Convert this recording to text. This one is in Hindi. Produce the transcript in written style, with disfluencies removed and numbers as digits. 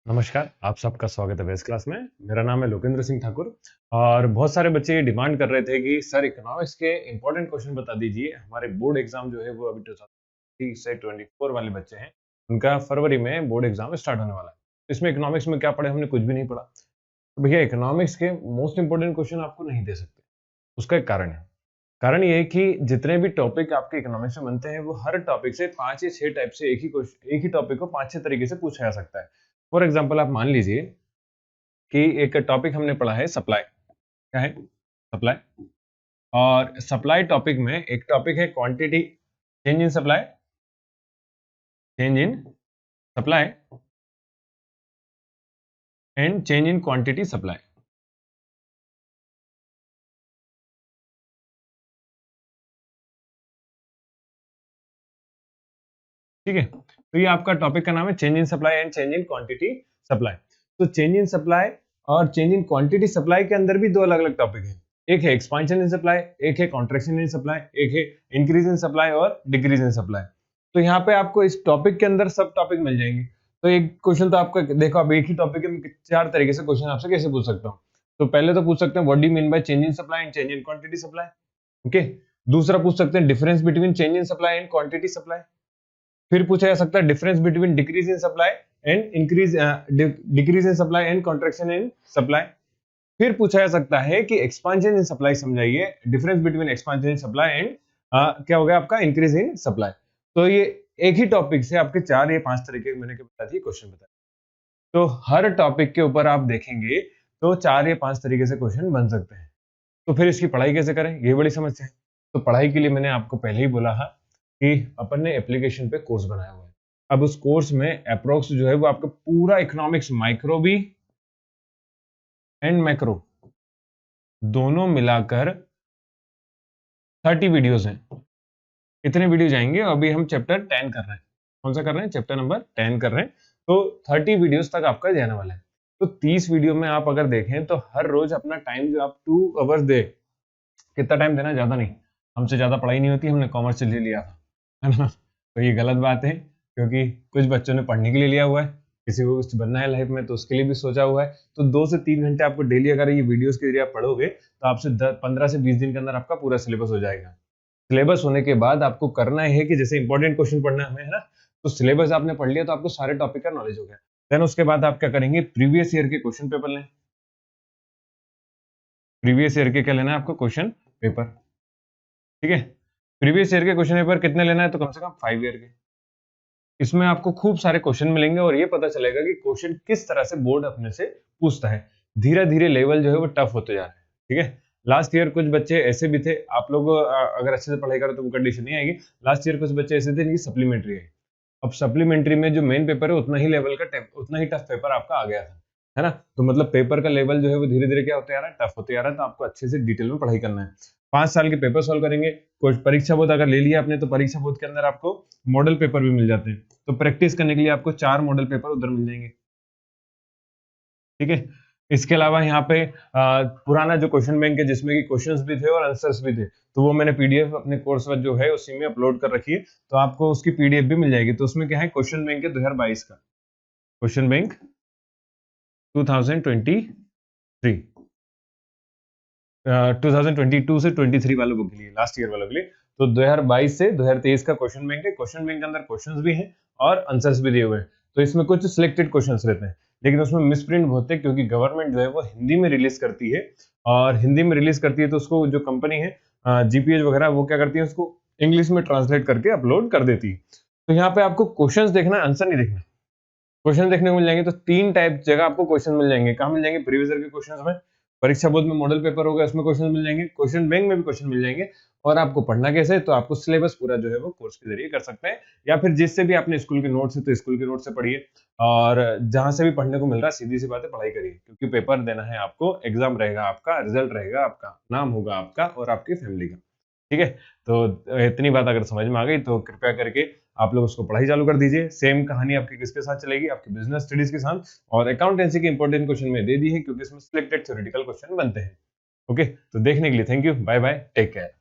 नमस्कार, आप सबका स्वागत है बेस क्लास में। मेरा नाम है लोकेंद्र सिंह ठाकुर और बहुत सारे बच्चे ये डिमांड कर रहे थे कि सर इकोनॉमिक्स के इंपॉर्टेंट क्वेश्चन बता दीजिए। हमारे बोर्ड एग्जाम जो है वो अभी 2023 से 24 वाले बच्चे हैं, उनका फरवरी में बोर्ड एग्जाम स्टार्ट होने वाला है। इसमें इकोनॉमिक्स में क्या पढ़े, हमने कुछ भी नहीं पढ़ा। तो भैया इकोनॉमिक्स के मोस्ट इंपॉर्टेंट क्वेश्चन आपको नहीं दे सकते। उसका एक कारण है। कारण ये है कि जितने भी टॉपिक आपके इकोनॉमिक्स में बनते हैं वो हर टॉपिक से 5 या 6 टाइप से एक ही टॉपिक को 5-6 तरीके से पूछा जा सकता है। फॉर एग्जांपल आप मान लीजिए कि एक टॉपिक हमने पढ़ा है सप्लाई। क्या है? सप्लाई। और सप्लाई टॉपिक में एक टॉपिक है quantity, change in supply, change in supply and change in quantity supply. ठीक है, तो ये आपका टॉपिक का नाम है change in supply and change in quantity supply. तो चेंज इन सप्लाई और चेंज इन क्वांटिटी सप्लाई के अंदर भी दो अलग अलग टॉपिक हैं। एक है एक्सपांशन इन सप्लाई, एक है कॉन्ट्रैक्शन इन सप्लाई, एक है इंक्रीज इन सप्लाई और डिक्रीज इन सप्लाई। तो यहाँ पे आपको इस टॉपिक के अंदर सब टॉपिक मिल जाएंगे। तो एक क्वेश्चन तो आपका देखो, आप एक ही टॉपिक के 4 तरीके से क्वेश्चन आपसे कैसे पूछ सकता हूँ। तो पहले तो पूछ सकते हैं what do you mean by change in supply and change in quantity supply. Okay, दूसरा पूछ सकते हैं difference between change in supply and quantity supply. फिर पूछा जा सकता है difference between decrease in supply and decrease in supply and contraction in supply. फिर पूछा जा सकता है कि एक्सपांशन इन सप्लाई समझाइए, difference between expansion in supply and क्या हो गया आपका इंक्रीज इन सप्लाई। तो ये एक ही टॉपिक से आपके 4 या 5 तरीके मैंने बता दिए क्वेश्चन बताए। तो हर टॉपिक के ऊपर आप देखेंगे तो 4 या 5 तरीके से क्वेश्चन बन सकते हैं। तो फिर इसकी पढ़ाई कैसे करें, ये बड़ी समस्या है। तो पढ़ाई के लिए मैंने आपको पहले ही बोला है कि अपन ने एप्लीकेशन पे कोर्स बनाया हुआ है। अब उस कोर्स में अप्रोक्स जो है वो आपका पूरा इकोनॉमिक्स, माइक्रो भी एंड मैक्रो दोनों मिलाकर 30 वीडियोस हैं। इतने वीडियो जाएंगे। अभी हम चैप्टर 10 कर रहे हैं। कौन सा कर रहे हैं? चैप्टर नंबर 10 कर रहे हैं। तो 30 वीडियोस तक आपका जाने वाला है। तो 30 वीडियो में आप अगर देखें तो हर रोज अपना टाइम जो आप 2 आवर्स दे, कितना टाइम देना, ज्यादा नहीं। हमसे ज्यादा पढ़ाई नहीं होती, हमने कॉमर्स ले लिया था, है ना। तो ये गलत बात है, क्योंकि कुछ बच्चों ने पढ़ने के लिए लिया हुआ है, किसी को कुछ बनना है लाइफ में तो उसके लिए भी सोचा हुआ है। तो 2 से 3 घंटे आपको डेली अगर ये वीडियोस के जरिए आप पढ़ोगे तो आपसे 15 से 20 दिन के अंदर आपका पूरा सिलेबस हो जाएगा। सिलेबस होने के बाद आपको करना है कि जैसे इंपॉर्टेंट क्वेश्चन पढ़ना है हमें, है ना। तो सिलेबस आपने पढ़ लिया तो आपको सारे टॉपिक का नॉलेज हो गया। देन उसके बाद आप क्या करेंगे, प्रीवियस ईयर के क्वेश्चन पेपर लें। प्रीवियस ईयर के क्या लेना है आपको? Question paper. ठीक है, प्रीवियस ईयर के क्वेश्चन पेपर कितने लेना है? तो कम से कम 5 ईयर के। इसमें आपको खूब सारे क्वेश्चन मिलेंगे और ये पता चलेगा कि क्वेश्चन किस तरह से बोर्ड अपने से पूछता है। धीरे धीरे लेवल जो है वो टफ होते जा रहा है। ठीक है, लास्ट ईयर कुछ बच्चे ऐसे भी थे, आप लोग अगर अच्छे से पढ़ाई करो तो कंडीशन नहीं आएगी। लास्ट ईयर कुछ बच्चे ऐसे थे जिनकी सप्लीमेंट्री है। अब सप्लीमेंट्री में जो मेन पेपर है उतना ही लेवल का उतना ही टफ पेपर आपका आ गया था, है ना। तो मतलब पेपर का लेवल जो है वो धीरे धीरे क्या होते जा रहा है, टफ होते जा रहा है। तो आपको अच्छे से डिटेल में पढ़ाई करना है। 5 साल के पेपर सॉल्व करेंगे। कुछ परीक्षा बोध अगर ले लिया आपने तो परीक्षा बोध के अंदर आपको मॉडल पेपर भी मिल जाते हैं। तो प्रैक्टिस करने के लिए आपको 4 मॉडल पेपर उधर मिल जाएंगे। ठीक है, इसके अलावा यहाँ पे पुराना जो क्वेश्चन बैंक है जिसमें कि क्वेश्चंस भी थे और आंसर्स भी थे, तो वो मैंने पीडीएफ अपने कोर्स जो है उसी में अपलोड कर रखी है। तो आपको उसकी पीडीएफ भी मिल जाएगी। तो उसमें क्या है, क्वेश्चन बैंक है 2022 का, क्वेश्चन बैंक 2023 2022 से 23 वालों के लिए, लास्ट ईयर वालों के लिए। तो 2022 से 2023 का क्वेश्चन बैंक है। क्वेश्चन बैंक के अंदर क्वेश्चंस भी हैं और आंसर्स भी दिए हुए हैं। तो इसमें कुछ सिलेक्टेड क्वेश्चंस रहते हैं, लेकिन उसमें मिसप्रिंट होते हैं क्योंकि गवर्नमेंट जो है वो हिंदी में रिलीज करती है। और हिंदी में रिलीज करती है तो उसको जो कंपनी है जीपीएच वगैरह वो क्या करती है, उसको इंग्लिश में ट्रांसलेट करके अपलोड कर देती है। तो यहाँ पे आपको क्वेश्चन देखना है, आंसर नहीं देखना। क्वेश्चन देखने को मिल जाएंगे तो 3 टाइप जगह आपको क्वेश्चन मिल जाएंगे। कहाँ मिल जाएंगे? प्रीवियस ईयर के क्वेश्चन में, परीक्षा बोर्ड में मॉडल पेपर होगा उसमें क्वेश्चन मिल जाएंगे, क्वेश्चन बैंक में भी क्वेश्चन मिल जाएंगे। और आपको पढ़ना कैसे, तो आपको सिलेबस पूरा जो है वो कोर्स के जरिए कर सकते हैं, या फिर जिससे भी आपने स्कूल के नोट से तो स्कूल के नोट से पढ़िए, और जहां से भी पढ़ने को मिल रहा है सीधी सी बात है पढ़ाई करिए, क्योंकि पेपर देना है आपको, एग्जाम रहेगा आपका, रिजल्ट रहेगा आपका, नाम होगा आपका और आपकी फैमिली का। ठीक है, तो इतनी बात अगर समझ में आ गई तो कृपया करके आप लोग उसको पढ़ाई चालू कर दीजिए। सेम कहानी आपकी किसके साथ चलेगी? आपकी बिजनेस स्टडीज के साथ। और अकाउंटेंसी के इंपॉर्टेंट क्वेश्चन में दे दी है क्योंकि इसमें सिलेक्टेड थ्योरेटिकल क्वेश्चन बनते हैं। ओके, तो देखने के लिए thank you, bye bye, take care.